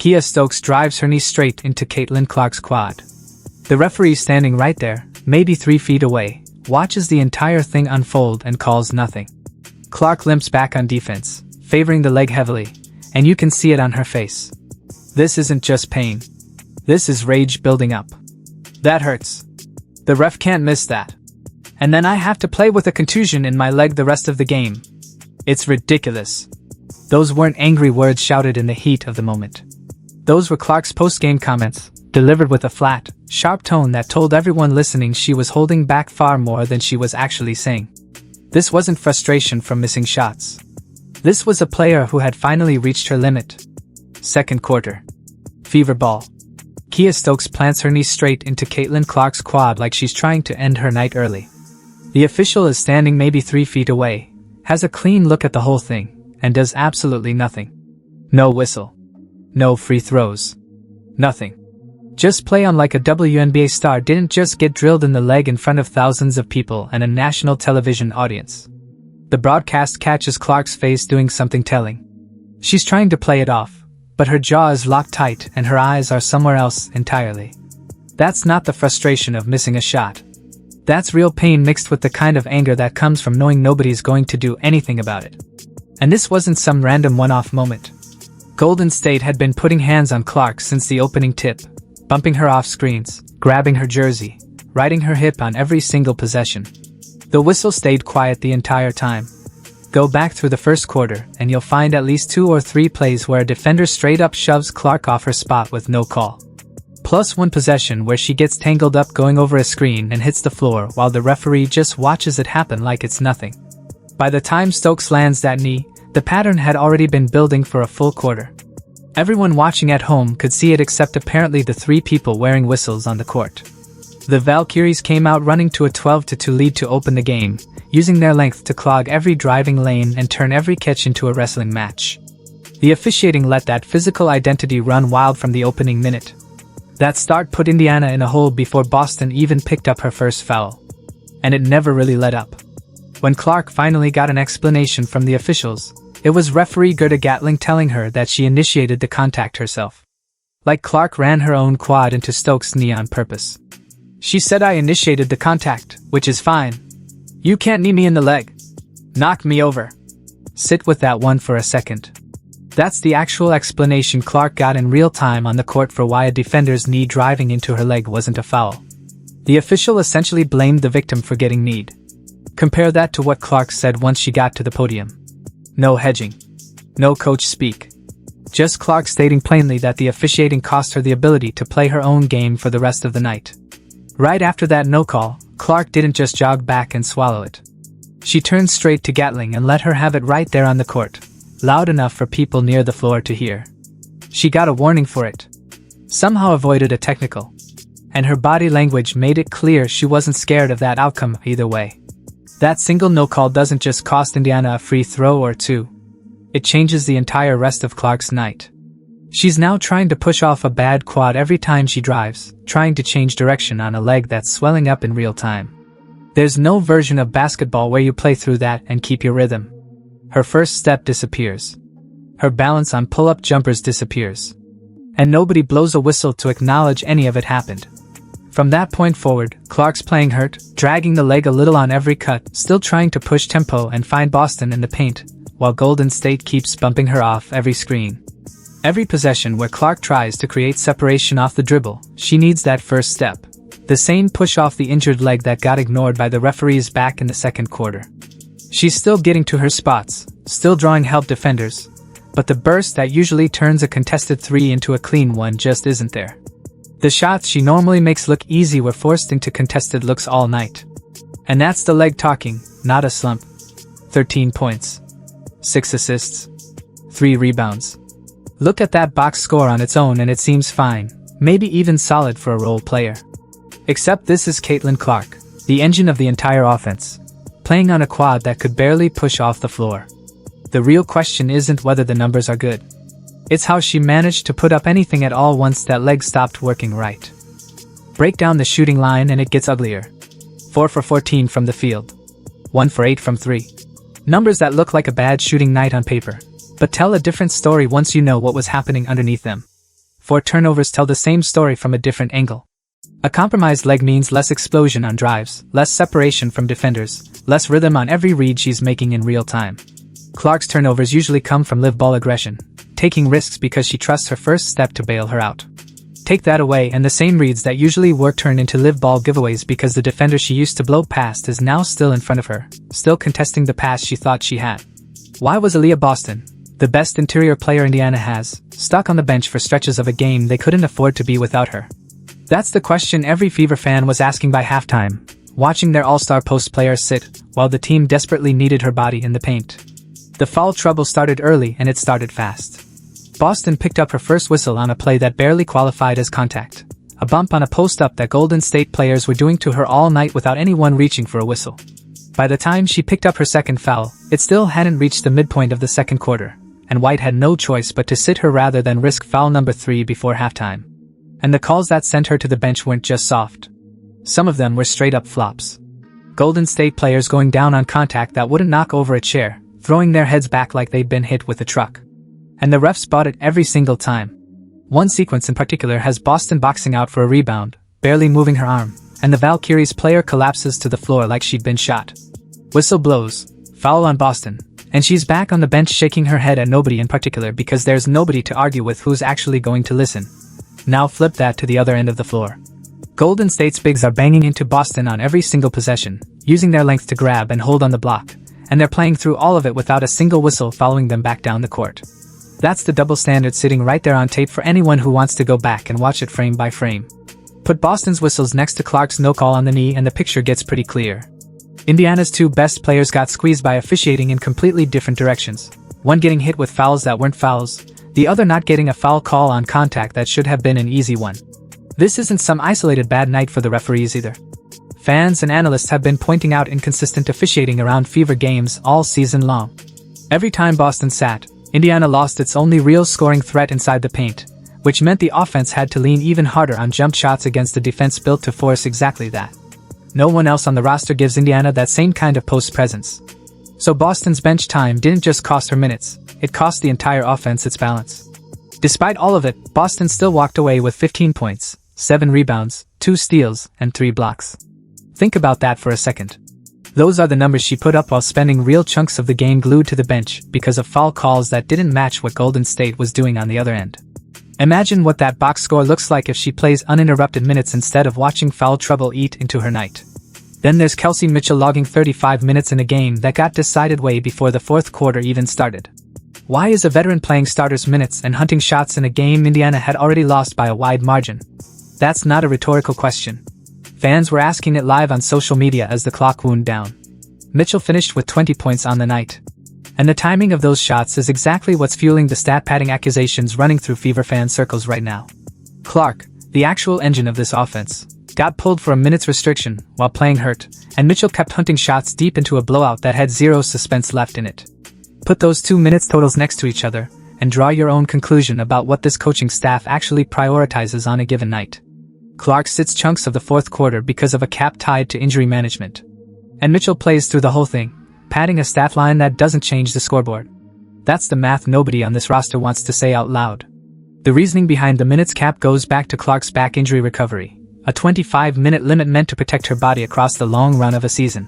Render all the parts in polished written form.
Kia Stokes drives her knee straight into Caitlin Clark's quad. The referee, standing right there, maybe 3 feet away, watches the entire thing unfold and calls nothing. Clark limps back on defense, favoring the leg heavily, and you can see it on her face. This isn't just pain. This is rage building up. That hurts. The ref can't miss that. And then I have to play with a contusion in my leg the rest of the game. It's ridiculous. Those weren't angry words shouted in the heat of the moment. Those were Clark's post-game comments, delivered with a flat, sharp tone that told everyone listening she was holding back far more than she was actually saying. This wasn't frustration from missing shots. This was a player who had finally reached her limit. Second quarter. Fever ball. Kia Stokes plants her knee straight into Caitlin Clark's quad like she's trying to end her night early. The official is standing maybe 3 feet away, has a clean look at the whole thing, and does absolutely nothing. No whistle. No free throws. Nothing. Just play on like a WNBA star didn't just get drilled in the leg in front of thousands of people and a national television audience. The broadcast catches Clark's face doing something telling. She's trying to play it off, but her jaw is locked tight and her eyes are somewhere else entirely. That's not the frustration of missing a shot. That's real pain mixed with the kind of anger that comes from knowing nobody's going to do anything about it. And this wasn't some random one-off moment. Golden State had been putting hands on Clark since the opening tip, bumping her off screens, grabbing her jersey, riding her hip on every single possession. The whistle stayed quiet the entire time. Go back through the first quarter and you'll find at least 2 or 3 plays where a defender straight up shoves Clark off her spot with no call. Plus one possession where she gets tangled up going over a screen and hits the floor while the referee just watches it happen like it's nothing. By the time Stokes lands that knee, the pattern had already been building for a full quarter. Everyone watching at home could see it except apparently the 3 people wearing whistles on the court. The Valkyries came out running to a 12-2 lead to open the game, using their length to clog every driving lane and turn every catch into a wrestling match. The officiating let that physical identity run wild from the opening minute. That start put Indiana in a hole before Boston even picked up her first foul. And it never really let up. When Clark finally got an explanation from the officials, it was referee Gerda Gatling telling her that she initiated the contact herself. Like Clark ran her own quad into Stokes' knee on purpose. She said, "I initiated the contact, which is fine. You can't knee me in the leg. Knock me over." Sit with that one for a second. That's the actual explanation Clark got in real time on the court for why a defender's knee driving into her leg wasn't a foul. The official essentially blamed the victim for getting kneed. Compare that to what Clark said once she got to the podium. No hedging. No coach speak. Just Clark stating plainly that the officiating cost her the ability to play her own game for the rest of the night. Right after that no call, Clark didn't just jog back and swallow it. She turned straight to Gatling and let her have it right there on the court, loud enough for people near the floor to hear. She got a warning for it. Somehow avoided a technical. And her body language made it clear she wasn't scared of that outcome either way. That single no call doesn't just cost Indiana a free throw or 2. It changes the entire rest of Clark's night. She's now trying to push off a bad quad every time she drives, trying to change direction on a leg that's swelling up in real time. There's no version of basketball where you play through that and keep your rhythm. Her first step disappears. Her balance on pull-up jumpers disappears. And nobody blows a whistle to acknowledge any of it happened. From that point forward, Clark's playing hurt, dragging the leg a little on every cut, still trying to push tempo and find Boston in the paint, while Golden State keeps bumping her off every screen. Every possession where Clark tries to create separation off the dribble, she needs that first step. The same push off the injured leg that got ignored by the referees back in the second quarter. She's still getting to her spots, still drawing help defenders, but the burst that usually turns a contested 3 into a clean one just isn't there. The shots she normally makes look easy were forced into contested looks all night. And that's the leg talking, not a slump. 13 points. 6 assists. 3 rebounds. Look at that box score on its own and it seems fine, maybe even solid for a role player. Except this is Caitlin Clark, the engine of the entire offense, playing on a quad that could barely push off the floor. The real question isn't whether the numbers are good. It's how she managed to put up anything at all once that leg stopped working right. Break down the shooting line and it gets uglier. 4 for 14 from the field. 1 for 8 from 3. Numbers that look like a bad shooting night on paper, but tell a different story once you know what was happening underneath them. 4 turnovers tell the same story from a different angle. A compromised leg means less explosion on drives, less separation from defenders, less rhythm on every read she's making in real time. Clark's turnovers usually come from live ball aggression, taking risks because she trusts her first step to bail her out. Take that away and the same reads that usually work turn into live ball giveaways because the defender she used to blow past is now still in front of her, still contesting the pass she thought she had. Why was Aaliyah Boston, the best interior player Indiana has, stuck on the bench for stretches of a game they couldn't afford to be without her? That's the question every Fever fan was asking by halftime, watching their all-star post players sit, while the team desperately needed her body in the paint. The foul trouble started early and it started fast. Boston picked up her first whistle on a play that barely qualified as contact, a bump on a post-up that Golden State players were doing to her all night without anyone reaching for a whistle. By the time she picked up her second foul, it still hadn't reached the midpoint of the second quarter, and White had no choice but to sit her rather than risk foul number 3 before halftime. And the calls that sent her to the bench weren't just soft. Some of them were straight-up flops. Golden State players going down on contact that wouldn't knock over a chair, throwing their heads back like they'd been hit with a truck. And the refs spot it every single time. One sequence in particular has Boston boxing out for a rebound, barely moving her arm, and the Valkyries player collapses to the floor like she'd been shot. Whistle blows, foul on Boston, and she's back on the bench shaking her head at nobody in particular because there's nobody to argue with who's actually going to listen. Now flip that to the other end of the floor. Golden State's bigs are banging into Boston on every single possession, using their length to grab and hold on the block, and they're playing through all of it without a single whistle following them back down the court. That's the double standard sitting right there on tape for anyone who wants to go back and watch it frame by frame. Put Boston's whistles next to Clark's no call on the knee and the picture gets pretty clear. Indiana's 2 best players got squeezed by officiating in completely different directions, one getting hit with fouls that weren't fouls, the other not getting a foul call on contact that should have been an easy one. This isn't some isolated bad night for the referees either. Fans and analysts have been pointing out inconsistent officiating around Fever games all season long. Every time Boston sat, Indiana lost its only real scoring threat inside the paint, which meant the offense had to lean even harder on jump shots against a defense built to force exactly that. No one else on the roster gives Indiana that same kind of post presence. So Boston's bench time didn't just cost her minutes, it cost the entire offense its balance. Despite all of it, Boston still walked away with 15 points, 7 rebounds, 2 steals, and 3 blocks. Think about that for a second. Those are the numbers she put up while spending real chunks of the game glued to the bench because of foul calls that didn't match what Golden State was doing on the other end. Imagine what that box score looks like if she plays uninterrupted minutes instead of watching foul trouble eat into her night. Then there's Kelsey Mitchell logging 35 minutes in a game that got decided way before the fourth quarter even started. Why is a veteran playing starters minutes and hunting shots in a game Indiana had already lost by a wide margin? That's not a rhetorical question. Fans were asking it live on social media as the clock wound down. Mitchell finished with 20 points on the night. And the timing of those shots is exactly what's fueling the stat-padding accusations running through Fever fan circles right now. Clark, the actual engine of this offense, got pulled for a minute's restriction while playing hurt, and Mitchell kept hunting shots deep into a blowout that had zero suspense left in it. Put those 2 minutes totals next to each other, and draw your own conclusion about what this coaching staff actually prioritizes on a given night. Clark sits chunks of the fourth quarter because of a cap tied to injury management. And Mitchell plays through the whole thing, padding a stat line that doesn't change the scoreboard. That's the math nobody on this roster wants to say out loud. The reasoning behind the minutes cap goes back to Clark's back injury recovery, a 25-minute limit meant to protect her body across the long run of a season.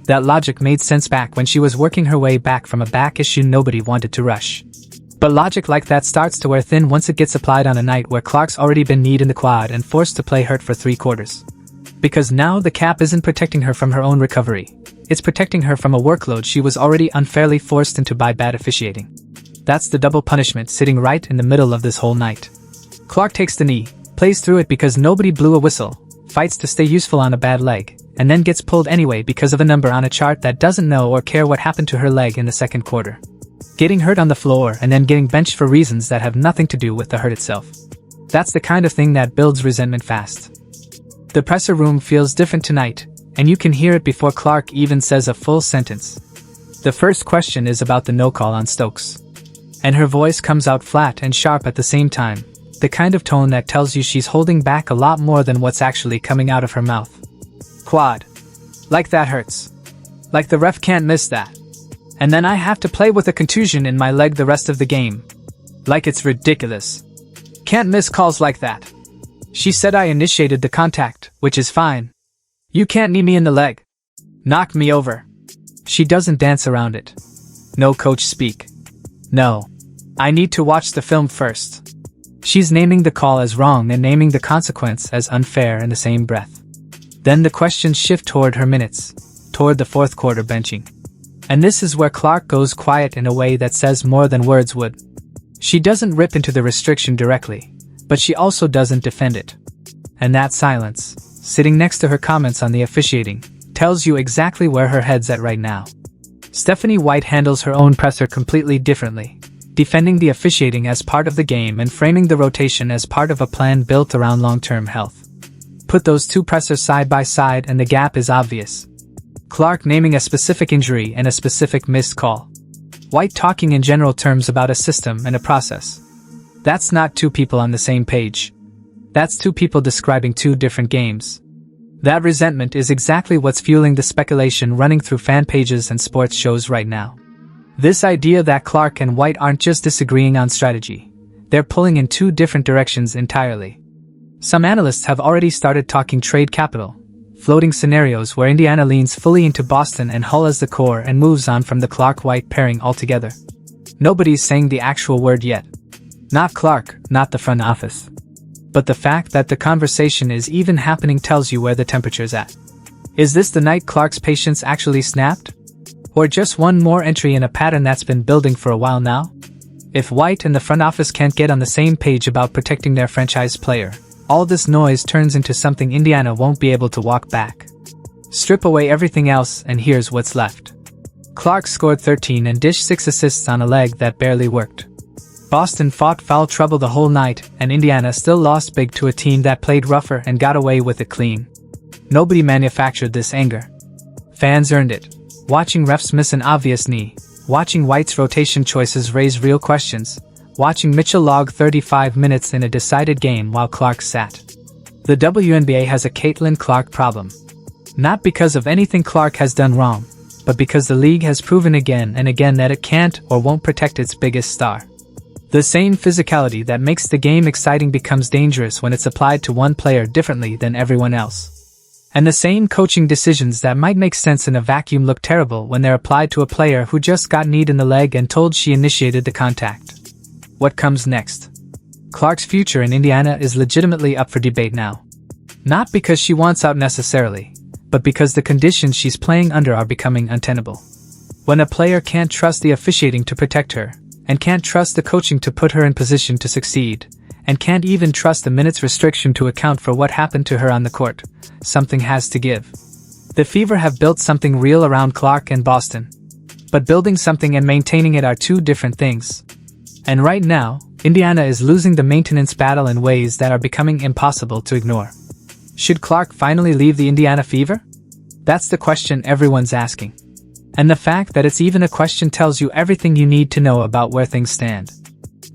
That logic made sense back when she was working her way back from a back issue nobody wanted to rush. But logic like that starts to wear thin once it gets applied on a night where Clark's already been kneed in the quad and forced to play hurt for 3 quarters. Because now the cap isn't protecting her from her own recovery. It's protecting her from a workload she was already unfairly forced into by bad officiating. That's the double punishment sitting right in the middle of this whole night. Clark takes the knee, plays through it because nobody blew a whistle, fights to stay useful on a bad leg, and then gets pulled anyway because of a number on a chart that doesn't know or care what happened to her leg in the second quarter. Getting hurt on the floor and then getting benched for reasons that have nothing to do with the hurt itself. That's the kind of thing that builds resentment fast. The presser room feels different tonight, and you can hear it before Clark even says a full sentence. The first question is about the no call on Stokes. And her voice comes out flat and sharp at the same time, the kind of tone that tells you she's holding back a lot more than what's actually coming out of her mouth. Quad. Like that hurts. Like the ref can't miss that. And then I have to play with a contusion in my leg the rest of the game. Like it's ridiculous. Can't miss calls like that. She said I initiated the contact, which is fine. You can't knee me in the leg. Knock me over. She doesn't dance around it. No coach speak. No. I need to watch the film first. She's naming the call as wrong and naming the consequence as unfair in the same breath. Then the questions shift toward her minutes, toward the fourth quarter benching. And this is where Clark goes quiet in a way that says more than words would. She doesn't rip into the restriction directly, but she also doesn't defend it. And that silence, sitting next to her comments on the officiating, tells you exactly where her head's at right now. Stephanie White handles her own presser completely differently, defending the officiating as part of the game and framing the rotation as part of a plan built around long-term health. Put those two pressers side by side and the gap is obvious. Clark naming a specific injury and a specific missed call. White talking in general terms about a system and a process. That's not two people on the same page. That's two people describing two different games. That resentment is exactly what's fueling the speculation running through fan pages and sports shows right now. This idea that Clark and White aren't just disagreeing on strategy. They're pulling in two different directions entirely. Some analysts have already started talking trade capital, floating scenarios where Indiana leans fully into Boston and Hull as the core and moves on from the Clark-White pairing altogether. Nobody's saying the actual word yet. Not Clark, not the front office. But the fact that the conversation is even happening tells you where the temperature's at. Is this the night Clark's patience actually snapped? Or just one more entry in a pattern that's been building for a while now? If White and the front office can't get on the same page about protecting their franchise player, all this noise turns into something Indiana won't be able to walk back. Strip away everything else and here's what's left. Clark scored 13 and dished 6 assists on a leg that barely worked. Boston fought foul trouble the whole night, and Indiana still lost big to a team that played rougher and got away with it clean. Nobody manufactured this anger. Fans earned it. Watching refs miss an obvious knee, watching White's rotation choices raise real questions, watching Mitchell log 35 minutes in a decided game while Clark sat. The WNBA has a Caitlin Clark problem. Not because of anything Clark has done wrong, but because the league has proven again and again that it can't or won't protect its biggest star. The same physicality that makes the game exciting becomes dangerous when it's applied to one player differently than everyone else. And the same coaching decisions that might make sense in a vacuum look terrible when they're applied to a player who just got kneed in the leg and told she initiated the contact. What comes next? Clark's future in Indiana is legitimately up for debate now. Not because she wants out necessarily, but because the conditions she's playing under are becoming untenable. When a player can't trust the officiating to protect her, and can't trust the coaching to put her in position to succeed, and can't even trust the minutes restriction to account for what happened to her on the court, something has to give. The Fever have built something real around Clark and Boston. But building something and maintaining it are two different things. And right now, Indiana is losing the maintenance battle in ways that are becoming impossible to ignore. Should Clark finally leave the Indiana Fever? That's the question everyone's asking. And the fact that it's even a question tells you everything you need to know about where things stand.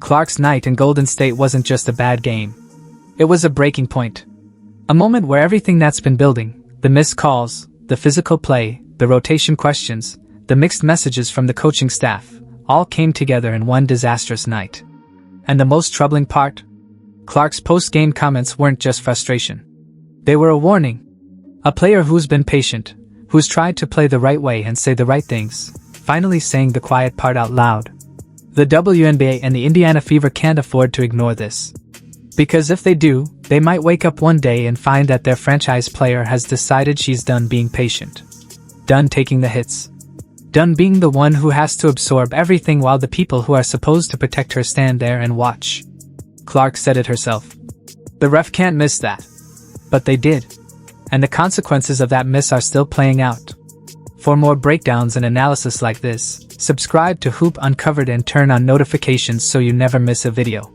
Clark's night in Golden State wasn't just a bad game. It was a breaking point. A moment where everything that's been building, the missed calls, the physical play, the rotation questions, the mixed messages from the coaching staff, all came together in one disastrous night. And the most troubling part? Clark's post-game comments weren't just frustration. They were a warning. A player who's been patient, who's tried to play the right way and say the right things, finally saying the quiet part out loud. The WNBA and the Indiana Fever can't afford to ignore this. Because if they do, they might wake up one day and find that their franchise player has decided she's done being patient. Done taking the hits. Done being the one who has to absorb everything while the people who are supposed to protect her stand there and watch. Clark said it herself. The ref can't miss that. But they did. And the consequences of that miss are still playing out. For more breakdowns and analysis like this, subscribe to Hoop Uncovered and turn on notifications so you never miss a video.